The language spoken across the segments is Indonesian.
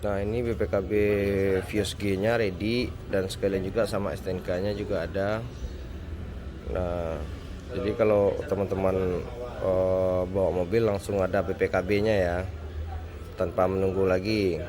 Nah, ini BPKB Vios G nya ready, dan sekalian juga sama STNK nya juga ada. Nah, jadi kalau teman-teman bawa mobil langsung ada BPKB nya ya, tanpa menunggu lagi.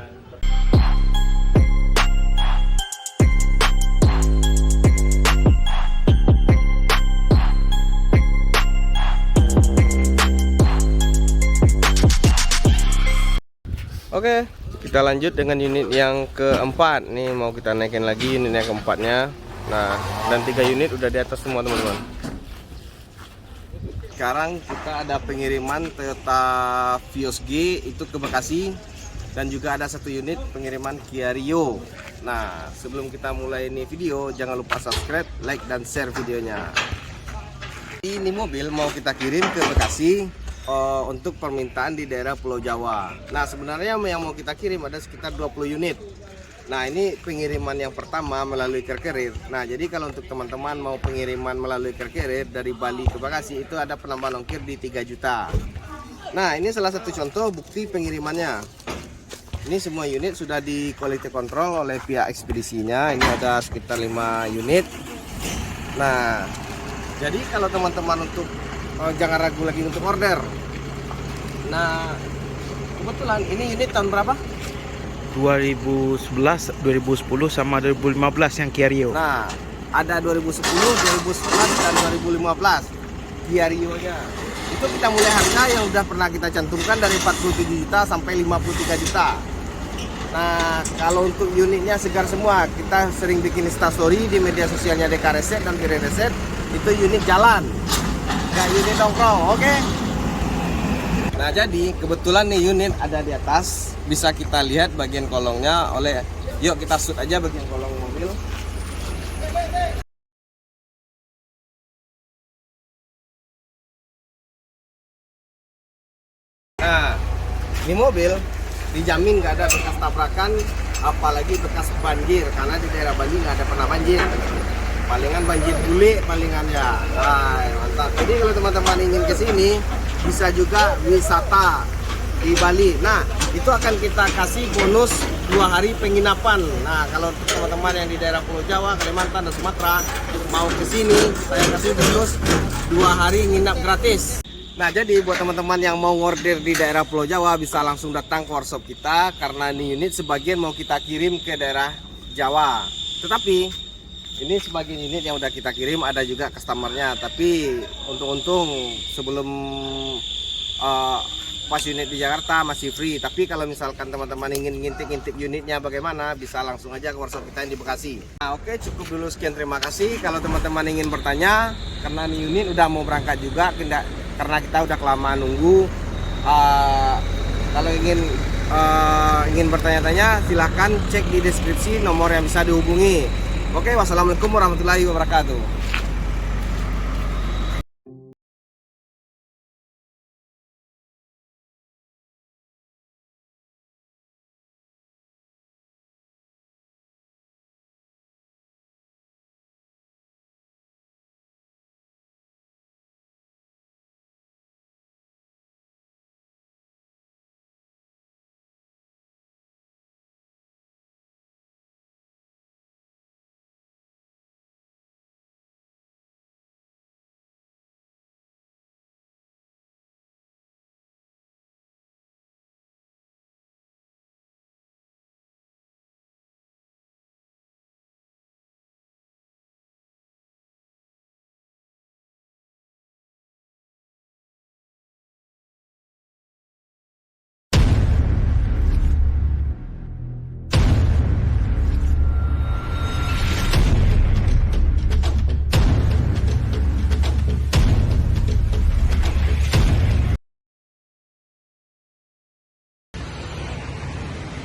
Oke, kita lanjut dengan unit yang keempat. Nih mau kita naikin lagi unit yang keempatnya. Nah, dan 3 unit udah di atas semua teman-teman. Sekarang kita ada pengiriman Toyota Vios G itu ke Bekasi, dan juga ada 1 unit pengiriman Kia Rio. Nah, sebelum kita mulai ini video, jangan lupa subscribe, like, dan share videonya. Ini mobil mau kita kirim ke Bekasi untuk permintaan di daerah Pulau Jawa. Nah, sebenarnya yang mau kita kirim ada sekitar 20 unit. Nah, ini pengiriman yang pertama melalui Car Carrier. Nah, jadi kalau untuk teman-teman mau pengiriman melalui Car Carrier dari Bali ke Bekasi, itu ada penambahan ongkir di 3 juta. Nah, ini salah satu contoh bukti pengirimannya. Ini semua unit sudah di quality control oleh pihak ekspedisinya. Ini ada sekitar 5 unit. Nah, jadi kalau teman-teman untuk jangan ragu lagi untuk order. Nah, kebetulan ini unit tahun berapa? 2011, 2010 sama 2015 yang Kia Rio. Nah, ada 2010, 2011 dan 2015 Kia Rio-nya. Itu kita mulai harga yang udah pernah kita cantumkan dari 47 juta sampai 53 juta. Nah, kalau untuk unitnya segar semua. Kita sering bikin instastory di media sosialnya DK Reset dan Kiri Reset. Itu unit jalan, nggak unit nongkrong, oke? Nah, jadi kebetulan nih unit ada di atas, bisa kita lihat bagian kolongnya oleh. Yuk kita shoot aja bagian kolong mobil. Nah, ini mobil dijamin nggak ada bekas tabrakan, apalagi bekas banjir, karena di daerah Bali nggak ada pernah banjir. Palingan banjir bule palingan ya. Wah, mantap. Jadi kalau teman-teman ingin ke sini, bisa juga wisata di Bali. Nah, itu akan kita kasih bonus 2 hari penginapan. Nah, kalau teman-teman yang di daerah Pulau Jawa, Kalimantan, dan Sumatera mau ke sini, saya kasih bonus 2 hari nginap gratis. Nah, jadi buat teman-teman yang mau order di daerah Pulau Jawa bisa langsung datang ke workshop kita, karena ini unit sebagian mau kita kirim ke daerah Jawa. Tetapi ini sebagian unit yang udah kita kirim, ada juga customernya. Tapi untung-untung sebelum pas unit di Jakarta masih free. Tapi kalau misalkan teman-teman ingin ngintip-ngintip unitnya bagaimana, bisa langsung aja ke workshop kita yang di Bekasi. Nah, oke, cukup dulu sekian, terima kasih. Kalau teman-teman ingin bertanya, karena ini unit udah mau berangkat juga, karena kita udah kelamaan nunggu. Kalau ingin bertanya-tanya, silahkan cek di deskripsi nomor yang bisa dihubungi. Oke, wassalamualaikum warahmatullahi wabarakatuh.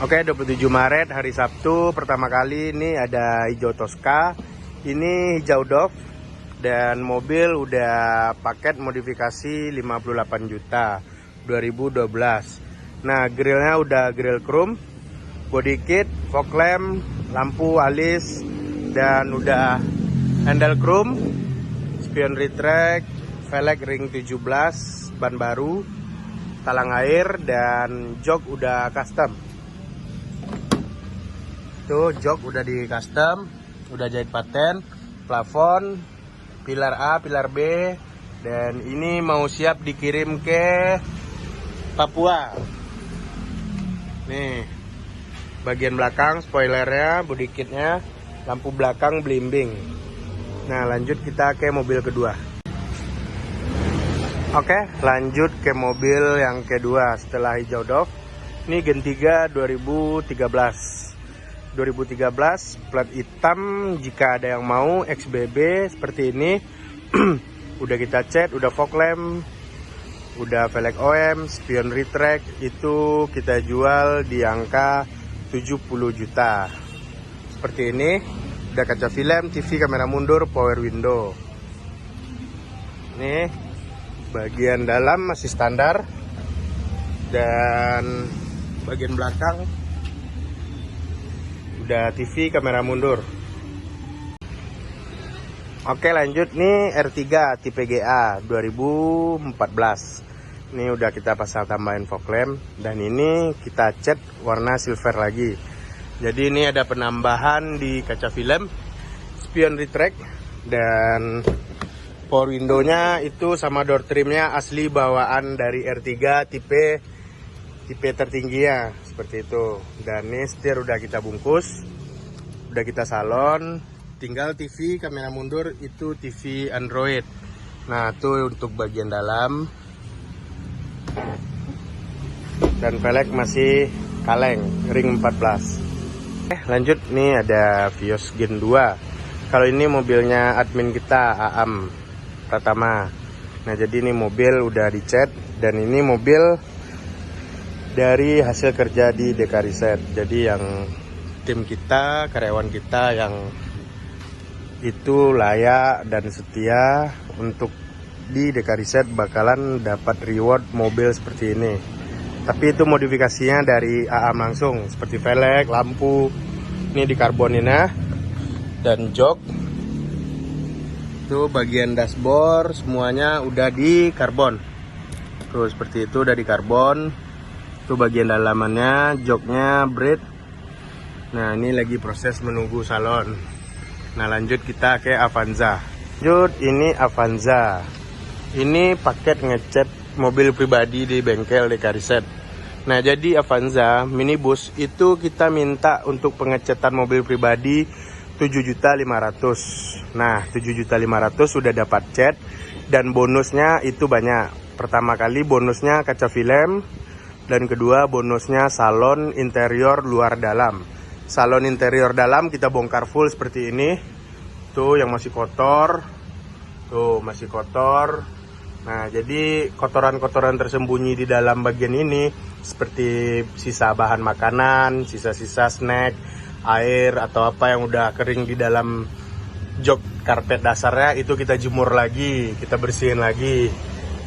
Oke, 27 Maret hari Sabtu pertama kali ini ada hijau Tosca. Ini hijau Dove dan mobil udah paket modifikasi 58 juta 2012. Nah, grillnya udah grill chrome, body kit, fog lamp, lampu alis, dan udah handle chrome, spion retract, velg ring 17, ban baru, talang air, dan jok udah custom. Tuh, jok udah di custom, udah jahit paten, plafon, pilar A, pilar B, dan ini mau siap dikirim ke Papua. Nih, bagian belakang spoilernya, body kitnya, lampu belakang belimbing. Nah, lanjut kita ke mobil kedua. Oke, lanjut ke mobil yang kedua setelah hijau Dove. Ini Gen 3 2013. 2013 plat hitam, jika ada yang mau XBB seperti ini. Udah kita cat, udah fog lamp, udah velg OM, spion retract, itu kita jual di angka 70 juta. Seperti ini, udah kaca film, TV, kamera mundur, power window. Nih, bagian dalam masih standar, dan bagian belakang udah TV, kamera mundur. Oke, lanjut nih R3 tipe GA 2014. Ini udah kita pasang tambahin fog lamp, dan ini kita cat warna silver lagi. Jadi ini ada penambahan di kaca film, spion retract, dan power window-nya itu sama door trimnya asli bawaan dari R3 tipe tertinggi ya, seperti itu. Dan ini setir udah kita bungkus, udah kita salon, tinggal TV, kamera mundur itu TV Android. Nah, itu untuk bagian dalam, dan velg masih kaleng ring 14. Lanjut nih ada Vios Gen 2. Kalau ini mobilnya admin kita Aam Pratama. Nah, jadi ini mobil udah dicat, dan ini mobil dari hasil kerja di Dekariset. Jadi yang tim kita, karyawan kita yang itu layak dan setia untuk di Dekariset bakalan dapat reward mobil seperti ini. Tapi itu modifikasinya dari Aam langsung, seperti velg, lampu, ini dikarboninnya, dan jok. Itu bagian dashboard semuanya udah di karbon. Tuh, seperti itu udah di karbon. Itu bagian dalamannya, joknya bread. Nah, ini lagi proses menunggu salon. Nah, lanjut kita ke Avanza. Lanjut, ini Avanza. Ini paket ngecat mobil pribadi di bengkel Dekariset. Nah, jadi Avanza minibus itu kita minta untuk pengecatan mobil pribadi 7.500.000. Nah, 7.500.000 sudah dapat cat, dan bonusnya itu banyak. Pertama kali bonusnya kaca film, dan kedua bonusnya salon interior luar dalam. Salon interior dalam kita bongkar full seperti ini. Tuh yang masih kotor. Tuh masih kotor. Nah, jadi kotoran-kotoran tersembunyi di dalam bagian ini seperti sisa bahan makanan, sisa-sisa snack, air atau apa yang udah kering di dalam jok karpet dasarnya, itu kita jemur lagi, kita bersihin lagi.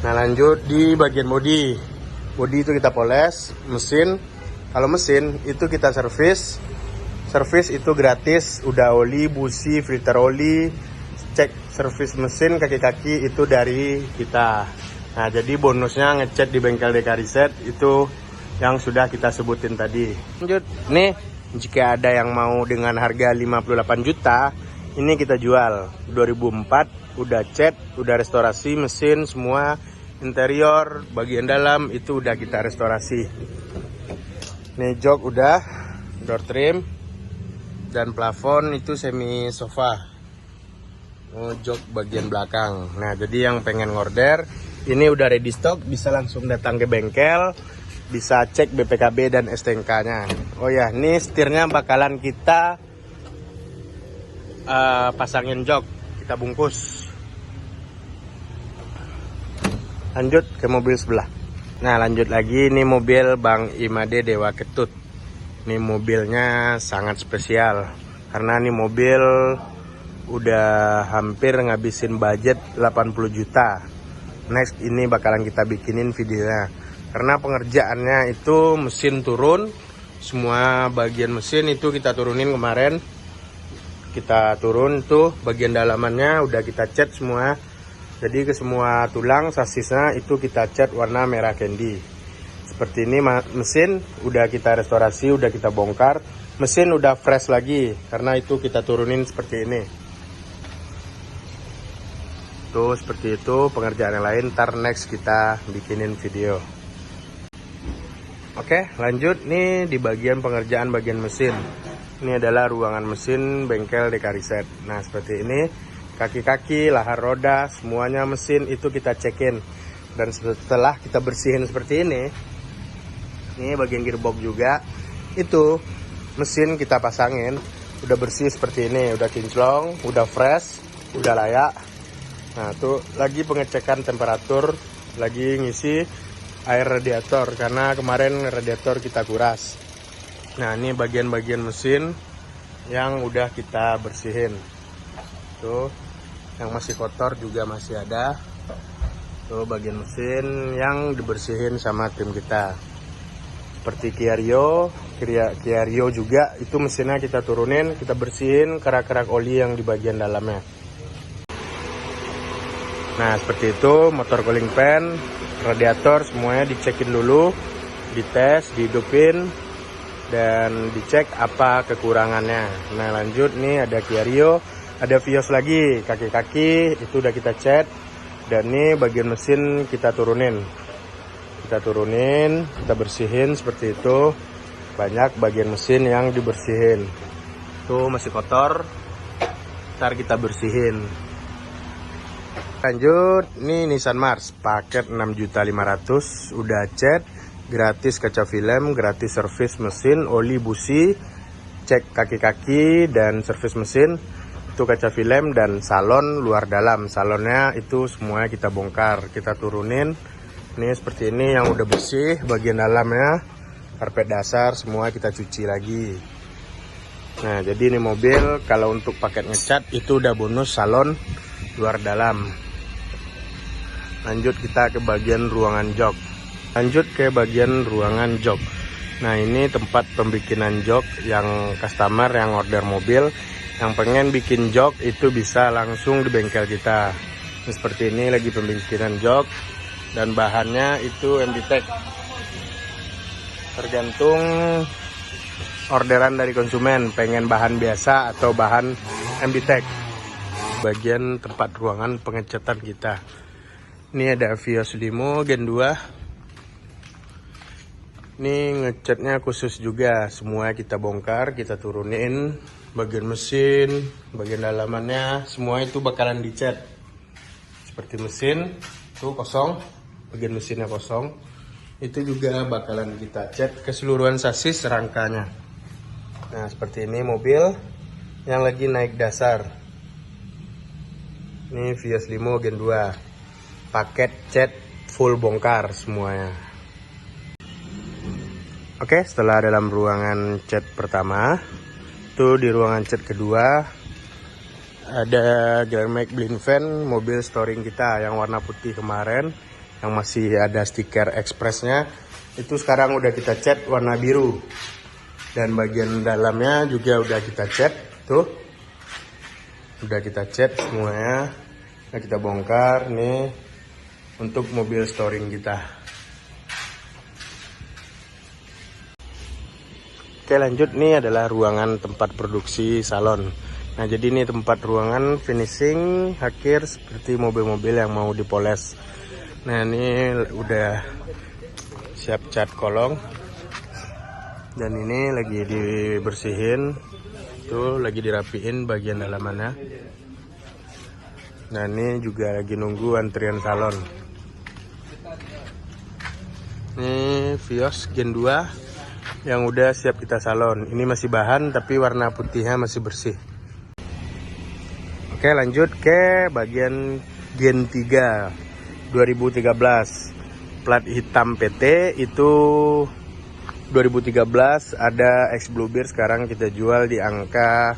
Nah, lanjut di bagian bodi. Bodi itu kita poles, mesin. Kalau mesin itu kita servis. Servis itu gratis, udah oli, busi, filter oli, cek servis mesin, kaki-kaki itu dari kita. Nah, jadi bonusnya ngecat di bengkel Dekariset itu yang sudah kita sebutin tadi. Lanjut, nih jika ada yang mau dengan harga 58 juta, ini kita jual. 2004, udah cat, udah restorasi mesin semua. Interior, bagian dalam itu udah kita restorasi. Nih jok udah, door trim, dan plafon itu semi sofa. Jok bagian belakang. Nah, jadi yang pengen order, ini udah ready stock, bisa langsung datang ke bengkel, bisa cek BPKB dan STNK-nya. Oh ya, ini setirnya bakalan kita pasangin jok, kita bungkus. Lanjut ke mobil sebelah. Nah, lanjut lagi, ini mobil Bang Imade Dewa Ketut. Ini mobilnya sangat spesial karena ini mobil udah hampir ngabisin budget 80 juta. Next ini bakalan kita bikinin videonya. Karena pengerjaannya itu mesin turun, semua bagian mesin itu kita turunin kemarin. Kita turun tuh bagian dalamannya udah kita cat semua. Jadi ke semua tulang sasisnya itu kita cat warna merah candy. Seperti ini mesin udah kita restorasi, udah kita bongkar. Mesin udah fresh lagi karena itu kita turunin seperti ini. Tuh seperti itu pengerjaan yang lain, ntar next kita bikinin video. Oke lanjut nih di bagian pengerjaan bagian mesin. Ini adalah ruangan mesin bengkel Dekariset. Nah seperti ini, kaki-kaki, lahar roda, semuanya mesin itu kita cekin. Dan setelah kita bersihin seperti ini bagian gearbox juga, itu mesin kita pasangin, udah bersih seperti ini, udah kinclong, udah fresh, udah layak. Nah tuh lagi pengecekan temperatur, lagi ngisi air radiator karena kemarin radiator kita kuras. Nah ini bagian-bagian mesin yang udah kita bersihin. Tuh yang masih kotor juga masih ada. Tuh bagian mesin yang dibersihin sama tim kita. Seperti Kia Rio juga itu mesinnya kita turunin, kita bersihin kerak-kerak oli yang di bagian dalamnya. Nah seperti itu, motor cooling fan, radiator semuanya dicekin dulu, dites, dihidupin, dan dicek apa kekurangannya. Nah lanjut nih ada Kia Rio, ada Vios lagi, kaki-kaki itu udah kita cat, dan nih bagian mesin kita turunin. Kita bersihin seperti itu. Banyak bagian mesin yang dibersihin. Tuh masih kotor, ntar kita bersihin. Lanjut, nih Nissan Mars paket 6.500.000 udah cat, gratis kaca film, gratis servis mesin, oli busi, cek kaki-kaki dan servis mesin. Itu kaca film dan salon luar dalam. Salonnya itu semuanya kita bongkar, kita turunin. Ini seperti ini yang udah bersih, bagian dalamnya, karpet dasar semua kita cuci lagi. Nah jadi ini mobil kalau untuk paket ngecat itu udah bonus salon luar dalam. Lanjut kita ke bagian ruangan jok. Nah ini tempat pembikinan jok yang customer yang order mobil, yang pengen bikin jok itu bisa langsung di bengkel kita. Nah, seperti ini lagi pembikinan jok. Dan bahannya itu MBTEK, tergantung orderan dari konsumen, pengen bahan biasa atau bahan MBTEK. Bagian tempat ruangan pengecatan kita, ini ada Vios Limo Gen 2. Ini ngecatnya khusus juga, semua kita bongkar, kita turunin. Bagian mesin, bagian dalamannya, semua itu bakalan dicat. Seperti mesin tuh kosong, bagian mesinnya kosong, itu juga bakalan kita cat keseluruhan sasis rangkanya. Nah seperti ini mobil yang lagi naik dasar. Ini Vios Limo Gen 2 paket cat full bongkar semuanya. Oke, setelah dalam ruangan cat pertama, tuh di ruangan cat kedua ada Grandmax blind fan mobil storing kita yang warna putih kemarin, yang masih ada stiker expressnya, itu sekarang udah kita cat warna biru. Dan bagian dalamnya juga udah kita cat, tuh udah kita cat semuanya. Nah kita bongkar nih untuk mobil storing kita. Oke lanjut, nih adalah ruangan tempat produksi salon. Nah jadi ini tempat ruangan finishing akhir seperti mobil-mobil yang mau dipoles. Nah ini udah siap cat kolong, dan ini lagi dibersihin, tuh lagi dirapiin bagian dalamannya. Nah ini juga lagi nunggu antrian salon. Ini Vios Gen 2 yang udah siap kita salon. Ini masih bahan tapi warna putihnya masih bersih. Oke lanjut ke bagian Gen 3 2013 plat hitam PT. Itu 2013 ada X Bluebird, sekarang kita jual di angka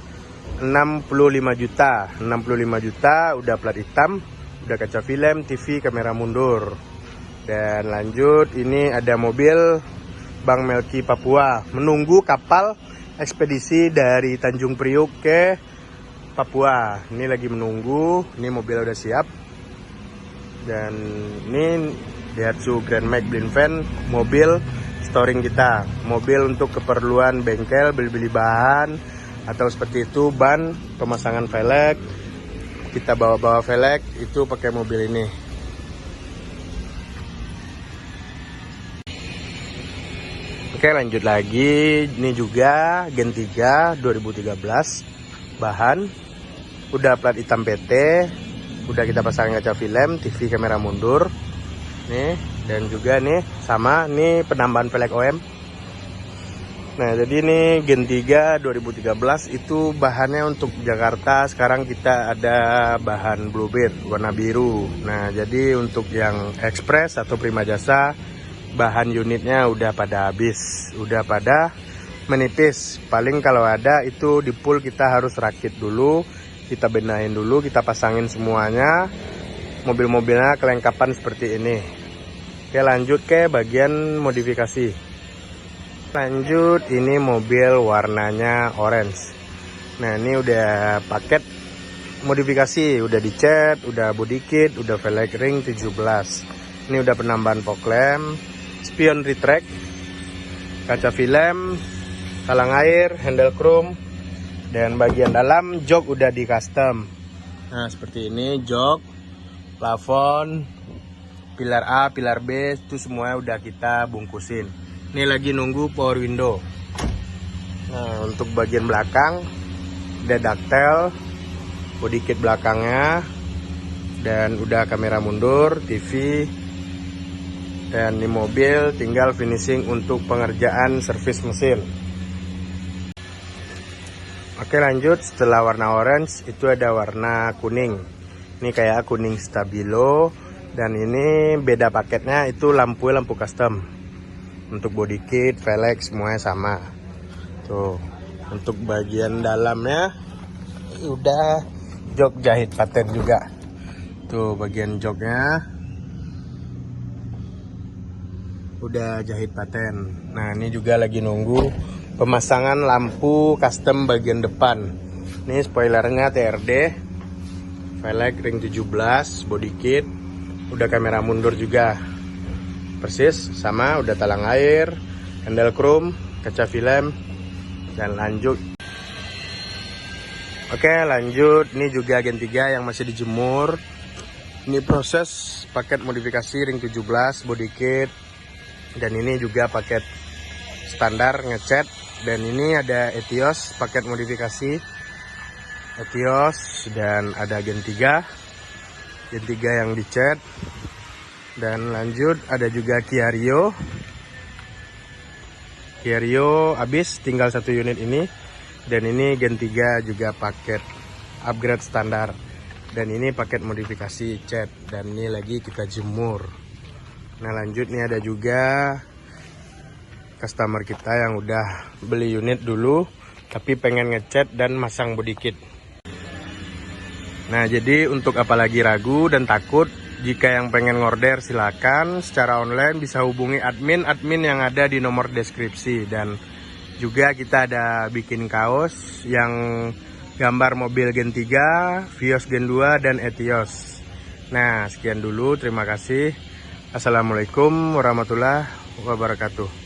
65 juta. 65 juta, udah plat hitam, udah kaca film, TV, kamera mundur. Dan lanjut, ini ada mobil Bang Melki Papua, menunggu kapal ekspedisi dari Tanjung Priuk ke Papua. Ini lagi menunggu, ini mobil udah siap. Dan ini Daihatsu Grand Max Blind Van, mobil storing kita, mobil untuk keperluan bengkel, beli-beli bahan atau seperti itu, ban, pemasangan velg, kita bawa-bawa velg itu pakai mobil ini. Oke, lanjut lagi, ini juga Gen 3 2013, bahan udah plat hitam PT, udah kita pasang kaca film, TV, kamera mundur nih, dan juga nih sama nih penambahan velg OM. Nah, jadi ini Gen 3 2013 itu bahannya untuk Jakarta. Sekarang kita ada bahan Bluebird warna biru. Nah, jadi untuk yang Express atau Prima Jasa, bahan unitnya udah pada habis, udah pada menipis. Paling kalau ada itu di pool kita harus rakit dulu, kita benahin dulu, kita pasangin semuanya. Mobil-mobilnya kelengkapan seperti ini. Oke, lanjut ke bagian modifikasi. Lanjut, ini mobil warnanya orange. Nah, ini udah paket modifikasi, udah dicat, udah body kit, udah velg ring 17. Ini udah penambahan fog lamp, spion retract, kaca film, talang air, handle chrome, dan bagian dalam jok udah di custom. Nah, seperti ini jok, plafon, pilar A, pilar B, itu semua udah kita bungkusin. Ini lagi nunggu power window. Nah, untuk bagian belakang ada ductile, body kit belakangnya, dan udah kamera mundur, TV. Dan di mobil tinggal finishing untuk pengerjaan servis mesin. Oke, lanjut, setelah warna orange itu ada warna kuning. Ini kayak kuning stabilo. Dan ini beda paketnya, itu lampu custom. Untuk body kit, velg semuanya sama. Tuh, untuk bagian dalamnya udah jok jahit paten juga. Tuh, bagian joknya udah jahit paten. Nah, ini juga lagi nunggu pemasangan lampu custom bagian depan. Ini spoilernya TRD, velg ring 17, body kit, udah kamera mundur juga persis sama, udah talang air, handle chrome, kaca film. Dan lanjut, oke, lanjut, ini juga Gen 3 yang masih dijemur. Ini proses paket modifikasi ring 17, body kit, dan ini juga paket standar ngecat. Dan ini ada Etios paket modifikasi Etios, dan ada Gen 3 yang dicat. Dan lanjut ada juga Kia Rio habis, tinggal satu unit ini. Dan ini Gen 3 juga paket upgrade standar, dan ini paket modifikasi cat, dan ini lagi kita jemur. Nah, lanjut, nih ada juga customer kita yang udah beli unit dulu tapi pengen ngecat dan masang body kit. Nah, jadi untuk apalagi ragu dan takut, jika yang pengen ngorder silakan secara online bisa hubungi admin yang ada di nomor deskripsi. Dan juga kita ada bikin kaos yang gambar mobil Gen 3, Vios Gen 2, dan Etios. Nah, sekian dulu, terima kasih. Assalamualaikum warahmatullahi wabarakatuh.